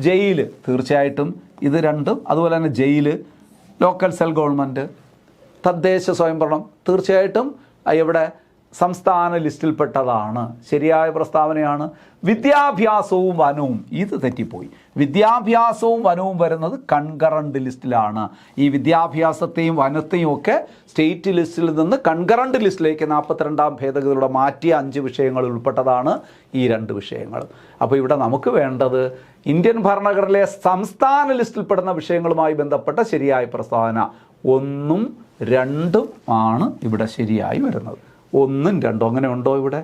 ജയിൽ തീർച്ചയായിട്ടും ഇത് രണ്ടും. അതുപോലെ തന്നെ ജയിൽ, ലോക്കൽ സെൽ ഗവൺമെൻറ്, തദ്ദേശ സ്വയംഭരണം തീർച്ചയായിട്ടും ഇവിടെ സംസ്ഥാന ലിസ്റ്റിൽപ്പെട്ടതാണ്. ശരിയായ പ്രസ്താവനയാണ്. വിദ്യാഭ്യാസവും വനവും ഇത് തെറ്റിപ്പോയി. വിദ്യാഭ്യാസവും വനവും വരുന്നത് കൺകറൻറ്റ് ലിസ്റ്റിലാണ്. ഈ വിദ്യാഭ്യാസത്തെയും വനത്തെയും ഒക്കെ സ്റ്റേറ്റ് ലിസ്റ്റിൽ നിന്ന് കൺകറൻറ്റ് ലിസ്റ്റിലേക്ക് 42ാം ഭേദഗതിയിലൂടെ മാറ്റിയ 5 വിഷയങ്ങൾ ഉൾപ്പെട്ടതാണ് ഈ 2 വിഷയങ്ങൾ. അപ്പോൾ ഇവിടെ നമുക്ക് വേണ്ടത് ഇന്ത്യൻ ഭരണഘടനയിലെ സംസ്ഥാന ലിസ്റ്റിൽപ്പെടുന്ന വിഷയങ്ങളുമായി ബന്ധപ്പെട്ട ശരിയായ പ്രസ്താവന 1ഉം 2ഉം ആണ് ഇവിടെ ശരിയായി വരുന്നത്. 1ഉം 2ഉം അങ്ങനെ ഉണ്ടോ ഇവിടെ?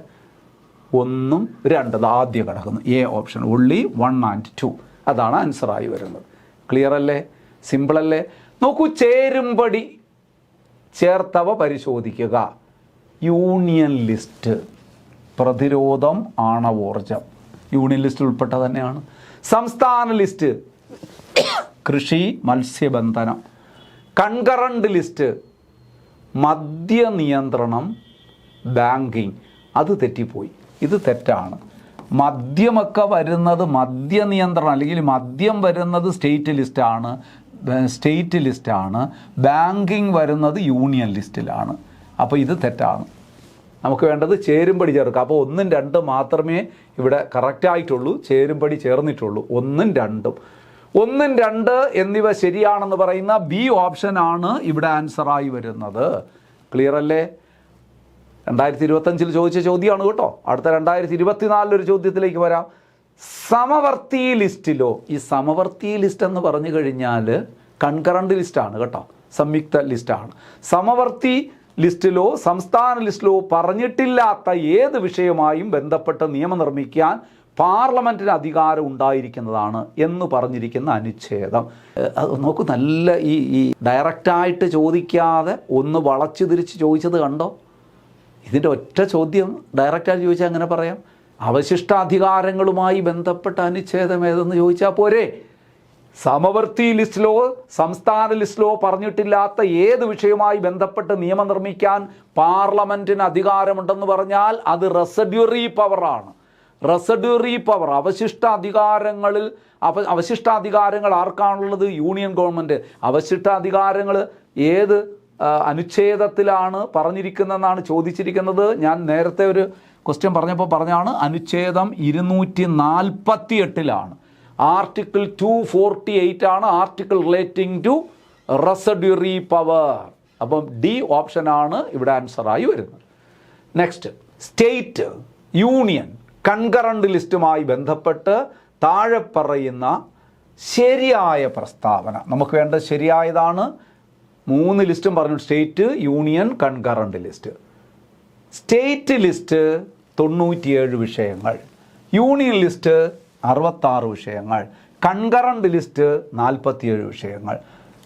1ഉം 2 ആദ്യം കിടക്കുന്നു എ ഓപ്ഷൻ. only 1 and 2 അതാണ് ആൻസറായി വരുന്നത്. ക്ലിയർ അല്ലേ? സിമ്പിളല്ലേ? നോക്കൂ, ചേരുംപടി ചേർത്തവ പരിശോധിക്കുക. യൂണിയൻ ലിസ്റ്റ്, പ്രതിരോധം, ആണവോർജം യൂണിയൻ ലിസ്റ്റിൽ ഉൾപ്പെട്ട തന്നെയാണ്. സംസ്ഥാന ലിസ്റ്റ് കൃഷി, മത്സ്യബന്ധനം. കൺകറൻറ്റ് ലിസ്റ്റ് മദ്യനിയന്ത്രണം, ബാങ്കിങ്. അത് തെറ്റിപ്പോയി, ഇത് തെറ്റാണ്. മദ്യമൊക്കെ വരുന്നത് മദ്യനിയന്ത്രണം അല്ലെങ്കിൽ മദ്യം വരുന്നത് സ്റ്റേറ്റ് ലിസ്റ്റാണ്. ബാങ്കിങ് വരുന്നത് യൂണിയൻ ലിസ്റ്റിലാണ്. അപ്പോൾ ഇത് തെറ്റാണ്. നമുക്ക് വേണ്ടത് ചേരുംപടി ചേർക്കുക. അപ്പോൾ 1ഉം 2ഉം മാത്രമേ ഇവിടെ കറക്റ്റായിട്ടുള്ളൂ, ചേരുംപടി ചേർന്നിട്ടുള്ളൂ. 1ഉം 2ഉം 1, 2 എന്നിവ ശരിയാണെന്ന് പറയുന്ന ബി ഓപ്ഷനാണ് ഇവിടെ ആൻസറായി വരുന്നത്. ക്ലിയർ അല്ലേ? 2025 ചോദിച്ച ചോദ്യമാണ് കേട്ടോ. അടുത്ത 2024 ഒരു ചോദ്യത്തിലേക്ക് വരാം. സമവർത്തി ലിസ്റ്റിലോ, ഈ സമവർത്തി ലിസ്റ്റ് എന്ന് പറഞ്ഞു കഴിഞ്ഞാൽ കൺകറൻറ്റ് ലിസ്റ്റാണ് കേട്ടോ, സംയുക്ത ലിസ്റ്റാണ്. സമവർത്തി ലിസ്റ്റിലോ സംസ്ഥാന ലിസ്റ്റിലോ പറഞ്ഞിട്ടില്ലാത്ത ഏത് വിഷയമായും ബന്ധപ്പെട്ട് നിയമം നിർമ്മിക്കാൻ പാർലമെൻറ്റിന് അധികാരം ഉണ്ടായിരിക്കുന്നതാണ് എന്ന് പറഞ്ഞിരിക്കുന്ന അനുച്ഛേദം. അത് നോക്കൂ, നല്ല ഈ ഡയറക്റ്റായിട്ട് ചോദിക്കാതെ ഒന്ന് വളച്ചു തിരിച്ച് ചോദിച്ചത് കണ്ടോ? ഇതിൻ്റെ ഒറ്റ ചോദ്യം ഡയറക്റ്റായിട്ട് ചോദിച്ചാൽ അങ്ങനെ പറയാം. അവശിഷ്ടാധികാരങ്ങളുമായി ബന്ധപ്പെട്ട അനുച്ഛേദം ഏതെന്ന് ചോദിച്ചാൽ പോരെ? സമവർത്തി ലിസ്റ്റിലോ സംസ്ഥാന ലിസ്റ്റിലോ പറഞ്ഞിട്ടില്ലാത്ത ഏത് വിഷയവുമായി ബന്ധപ്പെട്ട് നിയമം നിർമ്മിക്കാൻ പാർലമെൻറ്റിന് അധികാരമുണ്ടെന്ന് പറഞ്ഞാൽ അത് റെസിഡ്യൂറി പവറാണ്. റെസിഡ്യൂറി പവർ, അവശിഷ്ടാധികാരങ്ങൾ ആർക്കാണുള്ളത്? Union government. അവശിഷ്ടാധികാരങ്ങൾ ഏത് അനുച്ഛേദത്തിലാണ് പറഞ്ഞിരിക്കുന്നതെന്നാണ് ചോദിച്ചിരിക്കുന്നത്. ഞാൻ നേരത്തെ ഒരു ക്വസ്റ്റ്യൻ പറഞ്ഞപ്പോൾ പറഞ്ഞാണ് അനുച്ഛേദം 248 ആർട്ടിക്കിൾ 248 ആണ് article relating to residuary power. അപ്പം ഡി ഓപ്ഷനാണ് ഇവിടെ ആൻസറായി വരുന്നത്. നെക്സ്റ്റ്, സ്റ്റേറ്റ്, യൂണിയൻ, കൺകറൻറ്റ് ലിസ്റ്റുമായി ബന്ധപ്പെട്ട് താഴെ പറയുന്ന ശരിയായ പ്രസ്താവന. നമുക്ക് വേണ്ടത് ശരിയായതാണ്. 3 ലിസ്റ്റും പറഞ്ഞു: state, union, concurrent list. State list 97 വിഷയങ്ങൾ, യൂണിയൻ ലിസ്റ്റ് 66 വിഷയങ്ങൾ, കൺകറൻറ്റ് ലിസ്റ്റ് 47 വിഷയങ്ങൾ.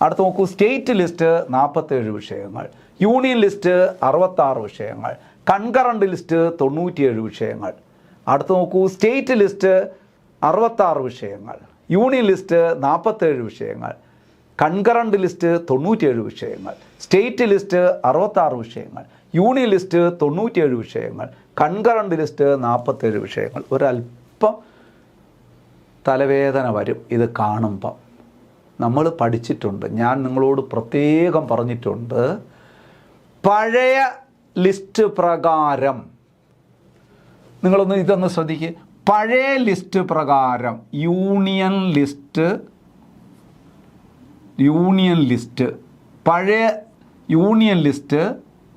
അടുത്ത് നോക്കൂ, സ്റ്റേറ്റ് ലിസ്റ്റ് 47 വിഷയങ്ങൾ, യൂണിയൻ ലിസ്റ്റ് 66 വിഷയങ്ങൾ, കൺകറൻറ്റ് ലിസ്റ്റ് 97 വിഷയങ്ങൾ. അടുത്ത് നോക്കൂ, സ്റ്റേറ്റ് ലിസ്റ്റ് 66 വിഷയങ്ങൾ, യൂണിയൻ ലിസ്റ്റ് 47 വിഷയങ്ങൾ, കൺകറൻറ്റ് ലിസ്റ്റ് 97 വിഷയങ്ങൾ, സ്റ്റേറ്റ് ലിസ്റ്റ് 66 വിഷയങ്ങൾ, യൂണിയൻ ലിസ്റ്റ് 97 വിഷയങ്ങൾ, കൺകറൻറ്റ് ലിസ്റ്റ് 47 വിഷയങ്ങൾ. ഒരല്പം തലവേദന വരും ഇത് കാണുമ്പം. നമ്മൾ പഠിച്ചിട്ടുണ്ട്, ഞാൻ നിങ്ങളോട് പ്രത്യേകം പറഞ്ഞിട്ടുണ്ട്, പഴയ ലിസ്റ്റ് പ്രകാരം നിങ്ങളൊന്ന് ഇതൊന്ന് ശ്രദ്ധിക്കുക. പഴയ ലിസ്റ്റ് പ്രകാരം യൂണിയൻ ലിസ്റ്റ്, പഴയ യൂണിയൻ ലിസ്റ്റ്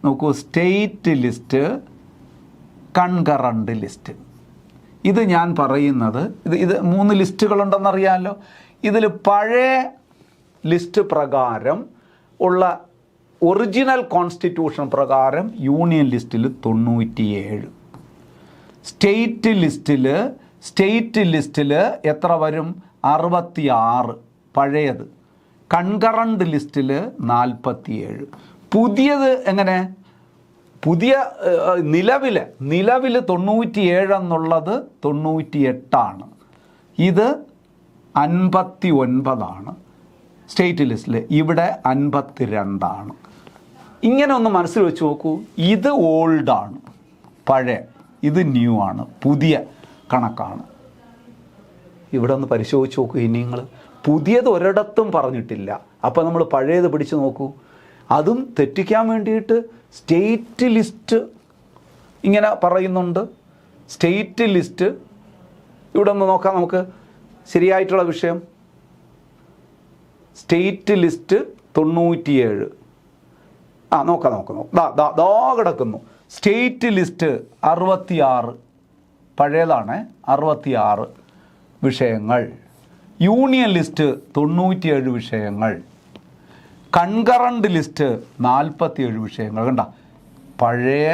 നോക്കൂ, സ്റ്റേറ്റ് ലിസ്റ്റ്, കൺകറൻറ്റ് ലിസ്റ്റ്. ഇത് ഞാൻ പറയുന്നത് ഇത് 3 ലിസ്റ്റുകളുണ്ടെന്നറിയാമല്ലോ. ഇതിൽ പഴയ ലിസ്റ്റ് പ്രകാരം ഉള്ള ഒറിജിനൽ കോൺസ്റ്റിറ്റ്യൂഷൻ പ്രകാരം യൂണിയൻ ലിസ്റ്റിൽ 97, സ്റ്റേറ്റ് ലിസ്റ്റിൽ എത്ര വരും? 66 പഴയത്. കൺകറണ്ട് ലിസ്റ്റിൽ 47. പുതിയത് എങ്ങനെ? പുതിയ നിലവിൽ 97 എന്നുള്ളത് 98. ഇത് 59. സ്റ്റേറ്റ് ലിസ്റ്റിൽ ഇവിടെ 52. ഇങ്ങനെ ഒന്ന് മനസ്സിൽ വെച്ച് നോക്കൂ. ഇത് ഓൾഡാണ്, പഴയ. ഇത് ന്യൂ ആണ്, പുതിയ കണക്കാണ്. ഇവിടെ ഒന്ന് പരിശോധിച്ച് നോക്കൂ. ഇനി നിങ്ങൾ പുതിയത് ഒരിടത്തും പറഞ്ഞിട്ടില്ല. അപ്പോൾ നമ്മൾ പഴയത് പിടിച്ച് നോക്കൂ. അതും തെറ്റിക്കാൻ വേണ്ടിയിട്ട് സ്റ്റേറ്റ് ലിസ്റ്റ് ഇങ്ങനെ പറയുന്നുണ്ട്. സ്റ്റേറ്റ് ലിസ്റ്റ് ഇവിടെ ഒന്ന് നോക്കാം നമുക്ക്. ശരിയായിട്ടുള്ള വിഷയം സ്റ്റേറ്റ് ലിസ്റ്റ് 97. നോക്കാം. ദാ കിടക്കുന്നു. State list 66, പഴയതാണ്. 66 വിഷയങ്ങൾ. യൂണിയൻ ലിസ്റ്റ് 97 വിഷയങ്ങൾ. കൺകറണ്ട് ലിസ്റ്റ് 47 വിഷയങ്ങൾ. കണ്ട, പഴയ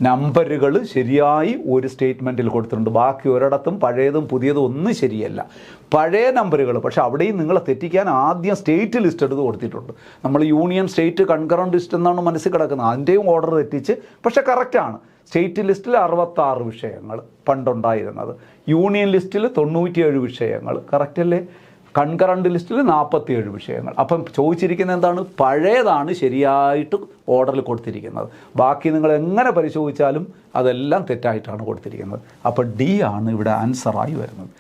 നമ്പറുകൾ ശരിയായി ഒരു സ്റ്റേറ്റ്മെൻറ്റിൽ കൊടുത്തിട്ടുണ്ട്. ബാക്കി ഒരിടത്തും പഴയതും പുതിയതും ഒന്നും ശരിയല്ല. പഴയ നമ്പറുകൾ, പക്ഷേ അവിടെയും നിങ്ങളെ തെറ്റിക്കാൻ ആദ്യം സ്റ്റേറ്റ് ലിസ്റ്റ് എടുത്ത് കൊടുത്തിട്ടുണ്ട്. നമ്മൾ യൂണിയൻ, സ്റ്റേറ്റ്, കൺകറണ്ട് ലിസ്റ്റ് എന്നാണ് മനസ്സിൽ കിടക്കുന്നത്. അതിൻ്റെയും ഓർഡർ തെറ്റിച്ച്, പക്ഷേ കറക്റ്റാണ്. സ്റ്റേറ്റ് ലിസ്റ്റിൽ 66 വിഷയങ്ങൾ പണ്ടുണ്ടായിരുന്നത്. യൂണിയൻ ലിസ്റ്റിൽ 97 വിഷയങ്ങൾ. കറക്റ്റല്ലേ? കൺകറണ്ട് ലിസ്റ്റിൽ 47 വിഷയങ്ങൾ. അപ്പം ചോദിച്ചിരിക്കുന്നത് എന്താണ്? പഴയതാണ് ശരിയായിട്ട് ഓർഡറിൽ കൊടുത്തിരിക്കുന്നത്. ബാക്കി നിങ്ങൾ എങ്ങനെ പരിശോധിച്ചാലും അതെല്ലാം തെറ്റായിട്ടാണ് കൊടുത്തിരിക്കുന്നത്. അപ്പോൾ ഡി ആണ് ഇവിടെ ആൻസറായി വരുന്നത്.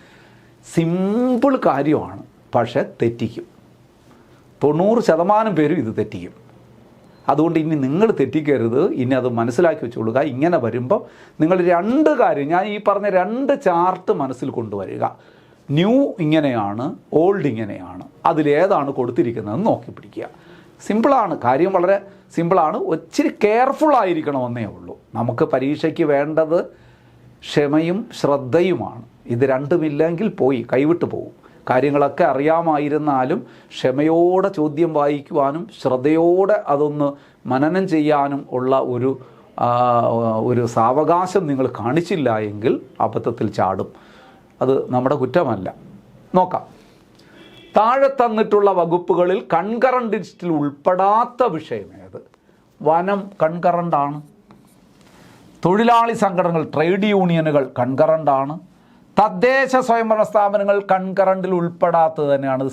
സിമ്പിൾ കാര്യമാണ്, പക്ഷേ തെറ്റിക്കും. 90% പേരും ഇത് തെറ്റിക്കും. അതുകൊണ്ട് ഇനി നിങ്ങൾ തെറ്റിക്കരുത്. ഇനി അത് മനസ്സിലാക്കി വെച്ചുകൊള്ളുക. ഇങ്ങനെ വരുമ്പോൾ നിങ്ങൾ 2 കാര്യം, ഞാൻ ഈ പറഞ്ഞ 2 ചാർട്ട് മനസ്സിൽ കൊണ്ടുവരിക. ന്യൂ ഇങ്ങനെയാണ്, ഓൾഡ് ഇങ്ങനെയാണ്. അതിലേതാണ് കൊടുത്തിരിക്കുന്നതെന്ന് നോക്കി പിടിക്കുക. സിമ്പിളാണ്, കാര്യം വളരെ സിമ്പിളാണ്. ഒത്തിരി കെയർഫുൾ ആയിരിക്കണമെന്നേ ഉള്ളൂ. നമുക്ക് പരീക്ഷയ്ക്ക് വേണ്ടത് ക്ഷമയും ശ്രദ്ധയുമാണ്. ഇത് രണ്ടുമില്ലെങ്കിൽ കൈവിട്ട് പോകും. കാര്യങ്ങളൊക്കെ അറിയാമായിരുന്നാലും ക്ഷമയോടെ ചോദ്യം വായിക്കുവാനും ശ്രദ്ധയോടെ അതൊന്ന് മനനം ചെയ്യാനും ഉള്ള ഒരു സാവകാശം നിങ്ങൾ കാണിച്ചില്ല എങ്കിൽ അബദ്ധത്തിൽ ചാടും. അത് നമ്മുടെ കുറ്റമല്ല. നോക്കാം. താഴെ തന്നിട്ടുള്ള വകുപ്പുകളിൽ കൺകറണ്ട് ലിസ്റ്റിൽ ഉൾപ്പെടാത്ത വിഷയം ഏത്? വനം കൺകറണ്ടാണ്. തൊഴിലാളി സംഘടനകൾ, ട്രേഡ് യൂണിയനുകൾ കൺകറണ്ടാണ്. തദ്ദേശ സ്വയംഭരണ സ്ഥാപനങ്ങൾ കൺകറണ്ടിൽ ഉൾപ്പെടാത്തത് തന്നെയാണ്.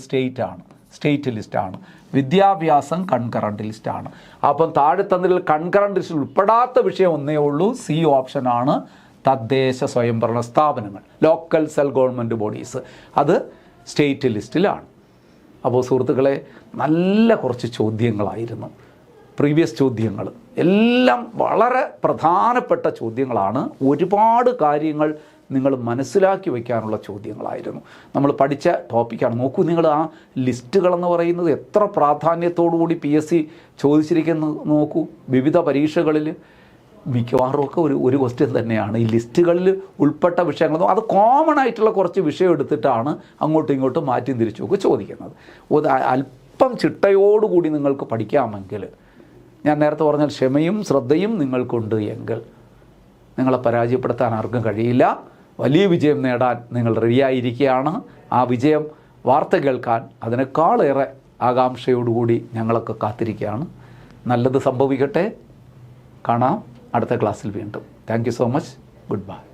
സ്റ്റേറ്റ് ലിസ്റ്റാണ്. വിദ്യാഭ്യാസം കൺകറണ്ട് ലിസ്റ്റാണ്. അപ്പം താഴെ തന്നിട്ടുള്ള കൺകറണ്ട് ലിസ്റ്റിൽ ഉൾപ്പെടാത്ത വിഷയം ഒന്നേ ഉള്ളൂ. സി ഓപ്ഷനാണ്. തദ്ദേശ സ്വയംഭരണ സ്ഥാപനങ്ങൾ, ലോക്കൽ സെൽ ഗവൺമെൻറ് ബോഡീസ്, അത് സ്റ്റേറ്റ് ലിസ്റ്റിലാണ്. അപ്പോൾ സുഹൃത്തുക്കളെ, നല്ല കുറച്ച് ചോദ്യങ്ങളായിരുന്നു. പ്രീവിയസ് ചോദ്യങ്ങൾ എല്ലാം വളരെ പ്രധാനപ്പെട്ട ചോദ്യങ്ങളാണ്. ഒരുപാട് കാര്യങ്ങൾ നിങ്ങൾ മനസ്സിലാക്കി വയ്ക്കാനുള്ള ചോദ്യങ്ങളായിരുന്നു. നമ്മൾ പഠിച്ച ടോപ്പിക്കാണ്. നോക്കൂ, നിങ്ങൾ ആ ലിസ്റ്റുകളെന്ന് പറയുന്നത് എത്ര പ്രാധാന്യത്തോടുകൂടി PSC ചോദിച്ചിരിക്കുന്നത് നോക്കൂ. വിവിധ പരീക്ഷകളിൽ മിക്കവാറും ഒക്കെ ഒരു ക്വസ്റ്റ്യൻ തന്നെയാണ് ഈ ലിസ്റ്റുകളിൽ ഉൾപ്പെട്ട വിഷയങ്ങൾ. അത് കോമൺ ആയിട്ടുള്ള കുറച്ച് വിഷയം എടുത്തിട്ടാണ് അങ്ങോട്ടും ഇങ്ങോട്ടും മാറ്റി തിരിച്ചുമൊക്കെ ചോദിക്കുന്നത്. അല്പം ചിട്ടയോടുകൂടി നിങ്ങൾക്ക് പഠിക്കാമെങ്കിൽ, ഞാൻ നേരത്തെ പറഞ്ഞാൽ ക്ഷമയും ശ്രദ്ധയും നിങ്ങൾക്കുണ്ട് എങ്കിൽ നിങ്ങളെ പരാജയപ്പെടുത്താൻ ആർക്കും കഴിയില്ല. വലിയ വിജയം നേടാൻ നിങ്ങൾ റെഡിയായിരിക്കുകയാണ്. ആ വിജയം വാർത്ത കേൾക്കാൻ അതിനേക്കാളേറെ ആകാംക്ഷയോടുകൂടി ഞങ്ങളൊക്കെ കാത്തിരിക്കുകയാണ്. നല്ലത് സംഭവിക്കട്ടെ. കാണാം അടുത്ത ക്ലാസ്സിൽ വീണ്ടും. Thank you so much. Good bye.